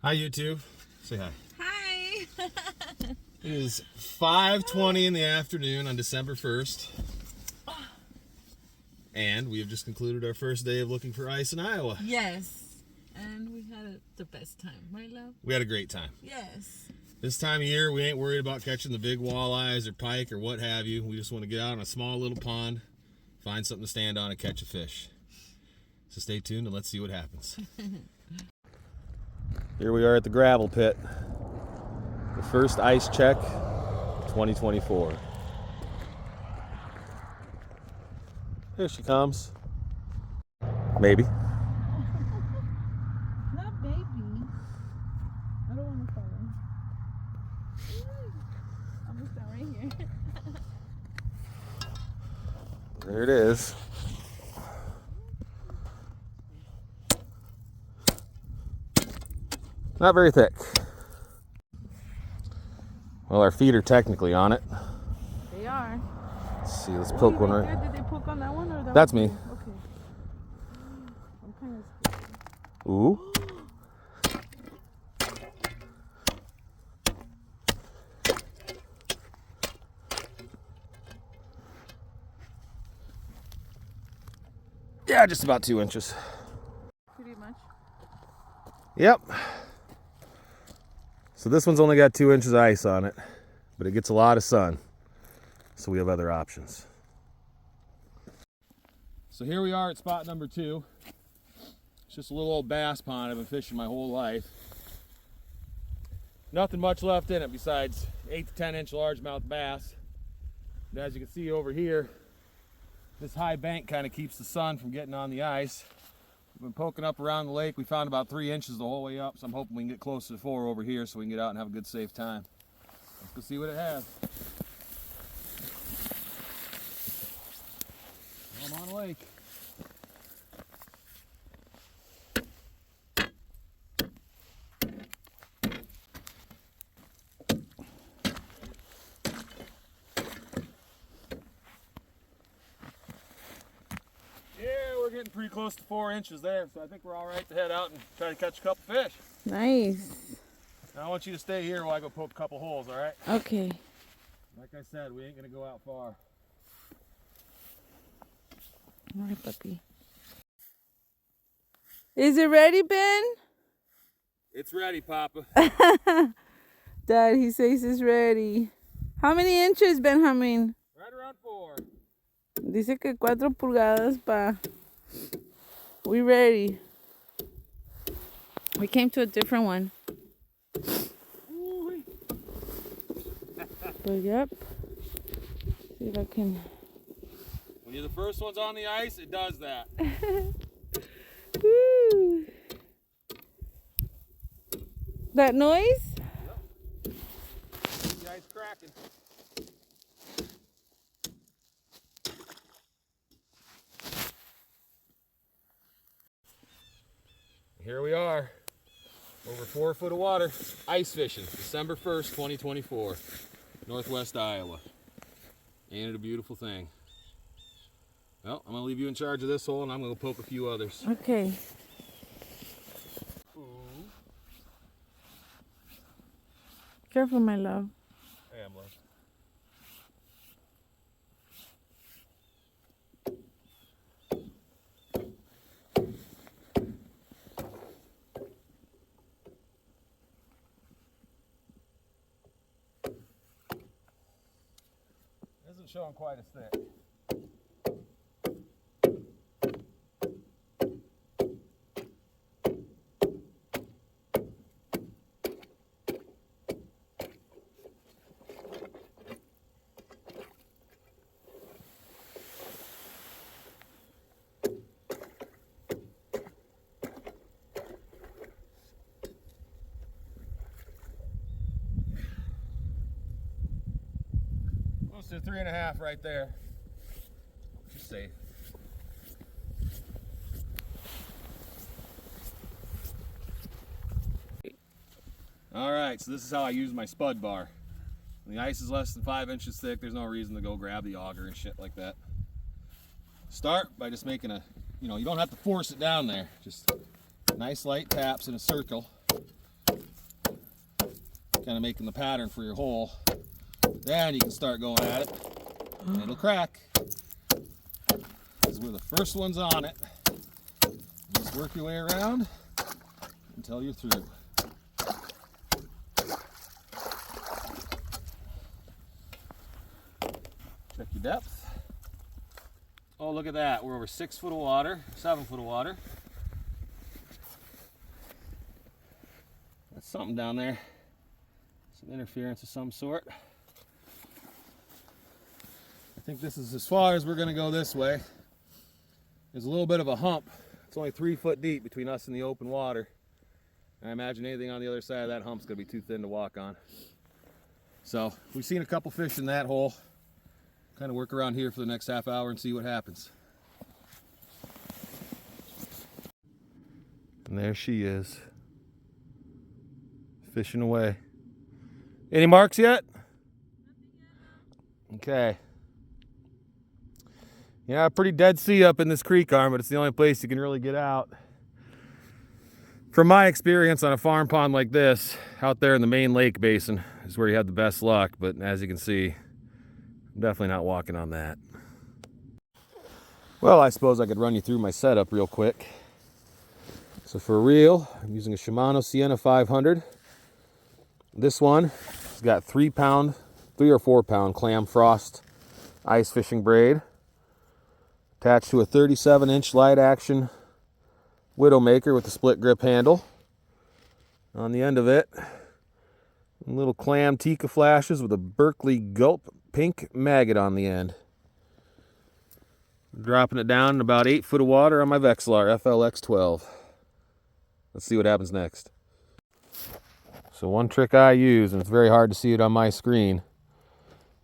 Hi YouTube. Say hi. Hi. It is 5:20 in the afternoon on December 1st. And we have just concluded our first day of looking for ice in Iowa. Yes. And we had the best time, right, love? We had a great time. Yes. This time of year, we ain't worried about catching the big walleyes or pike or what have you. We just want to get out on a small little pond, find something to stand on and catch a fish. So stay tuned and let's see what happens. Here we are at the gravel pit. The first ice check, 2024. Here she comes. Maybe. Not baby. I don't want to fall in. I'm going to stand right here. There it is. Not very thick. Well, our feet are technically on it. They are. Let's see, let's poke one right. Did they poke on that one or that That's one? me. Okay. I'm kind of scared. Ooh. Yeah, just about 2 inches. Pretty much. Yep. So this one's only got 2 inches of ice on it, but it gets a lot of sun. So we have other options. So here we are at spot number 2. It's just a little old bass pond I've been fishing my whole life. Nothing much left in it besides 8 to 10 inch largemouth bass. And as you can see over here, this high bank kind of keeps the sun from getting on the ice. We've been poking up around the lake. We found about 3 inches the whole way up, so I'm hoping we can get close to 4 over here so we can get out and have a good safe time. Let's go see what it has. I'm on the lake. Getting pretty close to 4 inches there, so I think we're all right to head out and try to catch a couple fish. Nice. Now I want you to stay here while I go poke a couple holes, all right? Okay. Like I said, we ain't gonna go out far. All right, puppy. Is it ready, Ben? It's ready, Papa. Dad, he says it's ready. How many inches, Benjamin? Right around 4. Dice que 4 pulgadas pa. We ready. We came to a different one. But yep. See if I can. When you're the first ones on the ice, it does that. Woo. That noise? Yep. The ice cracking. Here we are, over 4 foot of water, ice fishing, December 1st, 2024, Northwest Iowa. Ain't it a beautiful thing? Well, I'm gonna leave you in charge of this hole and I'm gonna poke a few others. Okay. Ooh. Careful, my love. I am, love. Isn't showing quite as thick. Close to 3.5 right there. Just safe. All right, so this is how I use my spud bar. When the ice is less than 5 inches thick, there's no reason to go grab the auger and shit like that. Start by just making a, you don't have to force it down there. Just nice light taps in a circle. kind of making the pattern for your hole. Then you can start going at it, and it'll crack. Because we're the first ones on it. Just work your way around until you're through. Check your depth. Oh, look at that. We're over 6 foot of water, 7 foot of water. That's something down there. Some interference of some sort. I think this is as far as we're going to go this way. There's a little bit of a hump. It's only 3 foot deep between us and the open water. And I imagine anything on the other side of that hump's going to be too thin to walk on. So we've seen a couple fish in that hole. Kind of work around here for the next half hour and see what happens. And there she is, fishing away. Any marks yet? Okay. Yeah, pretty dead sea up in this creek arm, but it's the only place you can really get out. From my experience on a farm pond like this, out there in the main lake basin is where you have the best luck, but as you can see, I'm definitely not walking on that. Well, I suppose I could run you through my setup real quick. So for a reel, I'm using a Shimano Sienna 500. This one has got 3 or 4 pound clam frost ice fishing braid attached to a 37-inch light action Widowmaker with a split grip handle. On the end of it, little clam Tika flashes with a Berkeley Gulp pink maggot on the end. Dropping it down in about 8 foot of water on my Vexilar FLX12. Let's see what happens next. So one trick I use, and it's very hard to see it on my screen,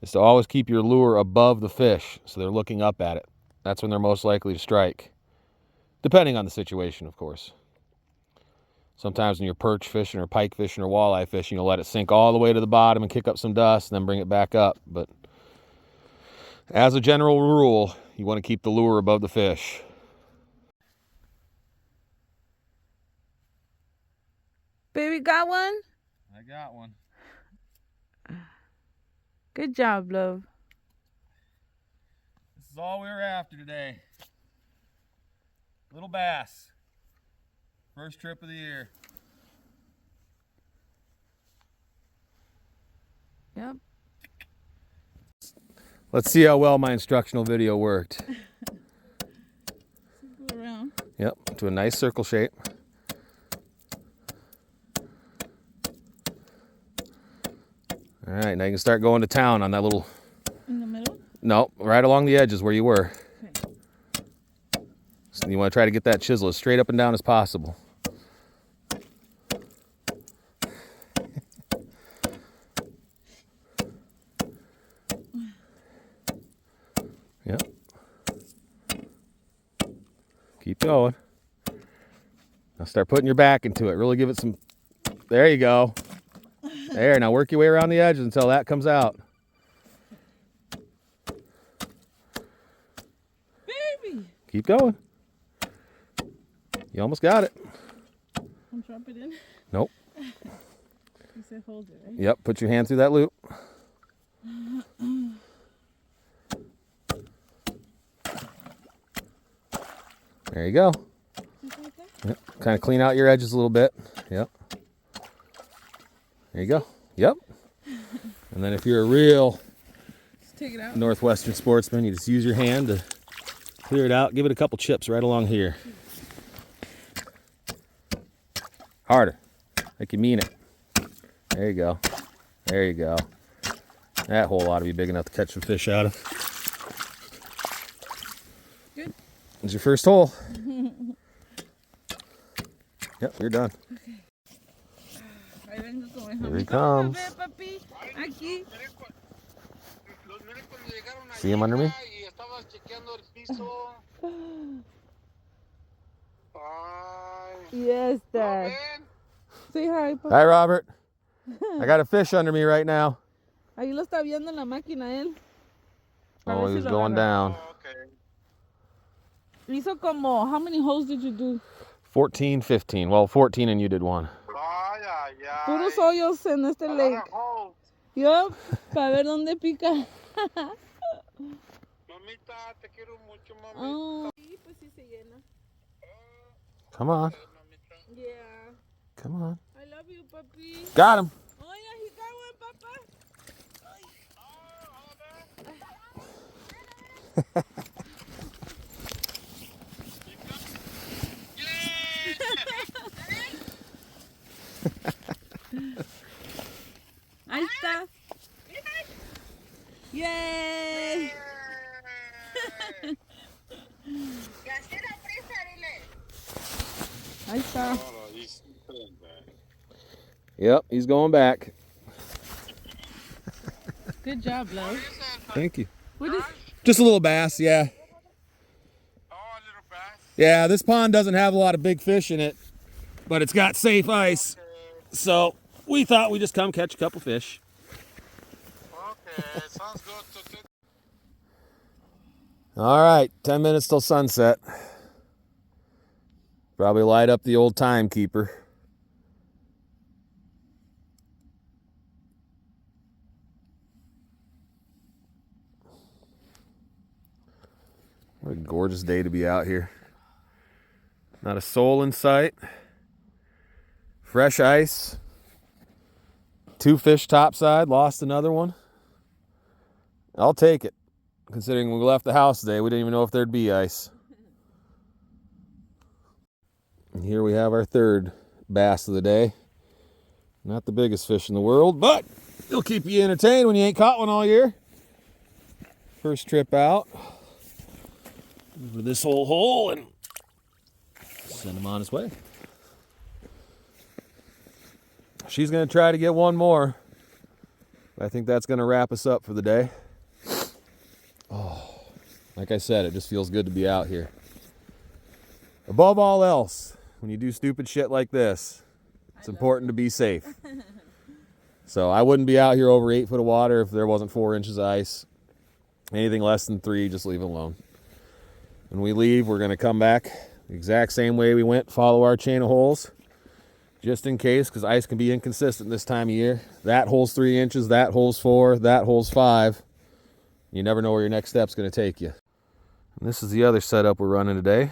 is to always keep your lure above the fish so they're looking up at it. That's when they're most likely to strike. Depending on the situation, of course. Sometimes when you're perch fishing or pike fishing or walleye fishing, you'll let it sink all the way to the bottom and kick up some dust and then bring it back up. But as a general rule, you want to keep the lure above the fish. Baby, got one? I got one. Good job, love. This is all we were after today. Little bass. First trip of the year. Yep. Let's see how well my instructional video worked. Go around. Yep, to a nice circle shape. All right, now you can start going to town on that little... In the middle? No, right along the edges where you were. Okay. So you want to try to get that chisel as straight up and down as possible. Yep. Keep going. Now start putting your back into it. Really give it some... There you go. There, now work your way around the edges until that comes out. Baby! Keep going. You almost got it. I'm drop it in? Nope. You said hold it, right? Yep, put your hand through that loop. There you go. Just like that? Yep. Kind of clean out your edges a little bit. Yep. There you go. Yep. And then if you're a real Just take it out. Northwestern sportsman, you just use your hand to clear it out. Give it a couple chips right along here. Harder. Like you mean it. There you go. There you go. That hole ought to be big enough to catch some fish out of. Good. It's your first hole. Yep, you're done. Okay. Ahí vengo con el Here he jamón. comes. Ve, papi. Aquí. See him under me? Yes, Dad. Say hi, papi. Hi, Robert. I got a fish under me right now. Ahí lo está viendo en la máquina él. A Oh, ver he si was lo going agarra. down. Hizo como, how many holes did you do? 14, 15. Well, 14 and you did one. Vaya, Puros hoyos en este lake. Yup, para ver dónde pica. Mamita, te quiero mucho, mami. Oh, sí, pues sí se llena. Come on. Yeah. Come on. I love you, papi. Got him. Oh, yeah, he got one, papa. Ahí está. Yay. Ahí está. Yep, he's going back. Good job, love. Thank you. What is? Just a little bass, yeah. Oh, a little bass. Yeah, this pond doesn't have a lot of big fish in it, but it's got safe ice. So we thought we'd just come catch a couple fish. Okay, sounds good. All right, 10 minutes till sunset. Probably light up the old timekeeper. What a gorgeous day to be out here. Not a soul in sight. Fresh ice. 2 fish topside, lost another one. I'll take it. Considering when we left the house today, we didn't even know if there'd be ice. And here we have our third bass of the day. Not the biggest fish in the world, but it'll keep you entertained when you ain't caught one all year. First trip out. Over this whole hole and send him on his way. She's going to try to get one more. I think that's going to wrap us up for the day. Oh, like I said, it just feels good to be out here. Above all else, when you do stupid shit like this, it's important to be safe. So I wouldn't be out here over 8 foot of water if there wasn't 4 inches of ice. Anything less than 3, just leave it alone. When we leave, we're going to come back the exact same way we went, follow our chain of holes, just in case, because ice can be inconsistent this time of year. That hole's 3 inches, that hole's 4, that hole's 5. You never know where your next step's going to take you. And this is the other setup we're running today.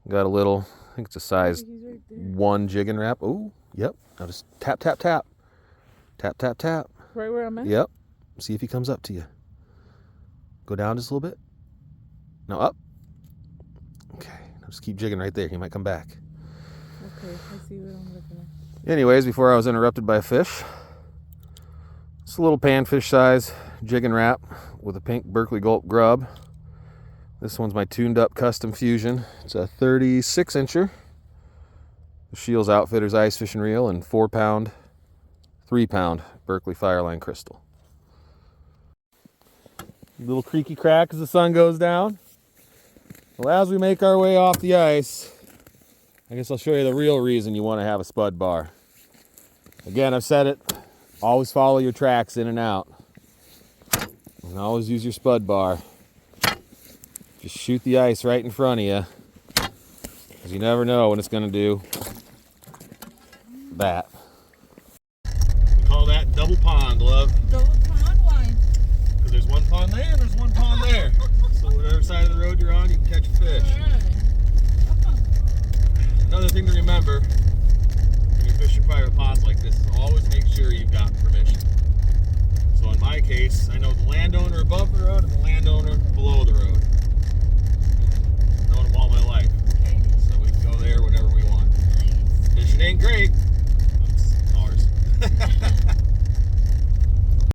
Got a little, I think it's a size 1 jig and wrap. Oh, yep. Now just tap, tap, tap. Tap, tap, tap. Right where I'm at? Yep. See if he comes up to you. Go down just a little bit. Now up. Okay. Now just keep jigging right there. He might come back. Okay, I see what I'm looking at. Anyways, before I was interrupted by a fish, it's a little panfish size jig and wrap with a pink Berkeley Gulp grub. This one's my tuned up custom fusion. It's a 36 incher. The Shields Outfitters ice fishing reel and 4-pound, 3-pound Berkeley Fireline crystal. Little creaky crack as the sun goes down. Well, as we make our way off the ice, I guess I'll show you the real reason you want to have a spud bar. Again, I've said it, always follow your tracks in and out. And always use your spud bar. Just shoot the ice right in front of you, because you never know when it's going to do that. We call that double pond, love. Double pond wine. Because there's one pond there and there's one pond there. So whatever side of the road you're on, you can catch a fish. Another thing to remember when you're fishing private ponds like this is always make sure you've got permission. So in my case, I know the landowner above the road and the landowner below the road. I've known them all my life. Okay. So we can go there whenever we want. Nice. Fishing ain't great. It's ours.